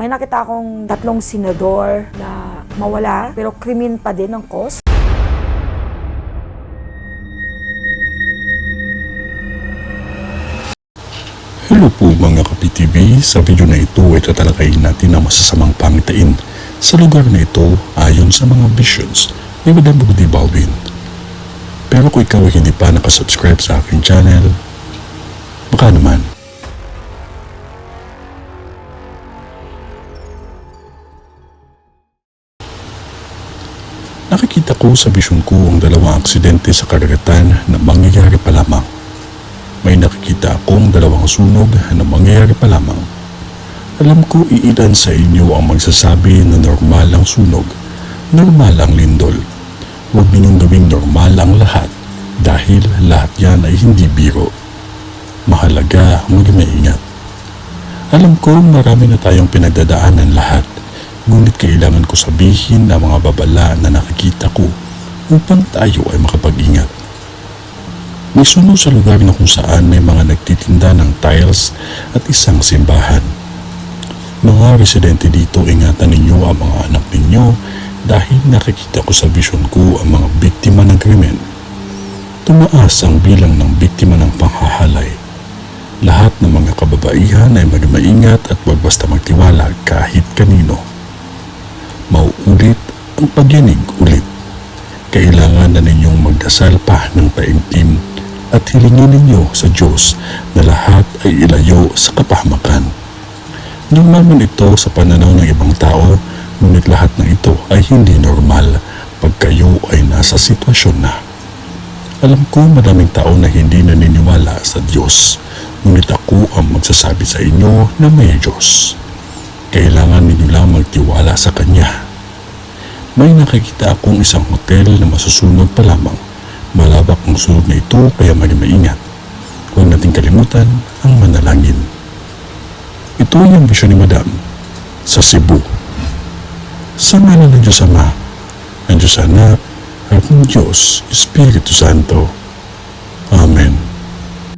May nakita akong 3 senador na mawala pero krimen pa din ang cause. Hello po mga ka-PTV, sa video na ito ay tatalakayin natin ang masasamang pangitain sa lugar na ito ayon sa mga visions ni Madam Rudy Baldwin. Pero kung ikaw ay hindi pa nakasubscribe sa aking channel, baka naman. Nakikita ko sa vision ko ang 2 aksidente sa karagatan na mangyayari pa lamang. May nakikita akong 2 sunog na mangyayari pa lamang. Alam ko iilan sa inyo ang magsasabi na normal ang sunog, normal ang lindol. Huwag ninyong gawing normal ang lahat dahil lahat yan ay hindi biro. Mahalaga mag-maingat. Alam ko marami na tayong pinagdadaanan lahat, ngunit kailangan ko sabihin ang mga babala na nakikita ko upang tayo ay makapag-ingat. May sunog sa lugar na kung saan may mga nagtitinda ng tiles at isang simbahan. Mga residente dito, ingatan ninyo ang mga anak ninyo dahil nakikita ko sa vision ko ang mga biktima ng krimen. Tumaas ang bilang ng biktima ng panghahalay. Lahat ng mga kababaihan ay mag-maingat at wag basta magtiwala kahit kanino. Mauulit ang pagyanig ulit. Kailangan na ninyong magdasal pa ng taimtim at hilingin ninyo sa Diyos na lahat ay ilayo sa kapahamakan. Normal man ito sa pananaw ng ibang tao, ngunit lahat ng ito ay hindi normal pag kayo ay nasa sitwasyon na. Alam ko maraming tao na hindi naniniwala sa Diyos, ngunit ako ang magsasabi sa inyo na may Diyos. Kailangan ninyo lang magtiwala sa Kanya. May nakikita akong isang hotel na masusunog pa lamang. Malabak ang sunog na ito kaya maging maingat. Huwag nating kalimutan ang manalangin. Ito ay ang bisyon ni Madam sa Cebu. Sa ngalan ng Diyos Ama, ng Diyos Anak, at ng Diyos Espiritu Santo. Amen.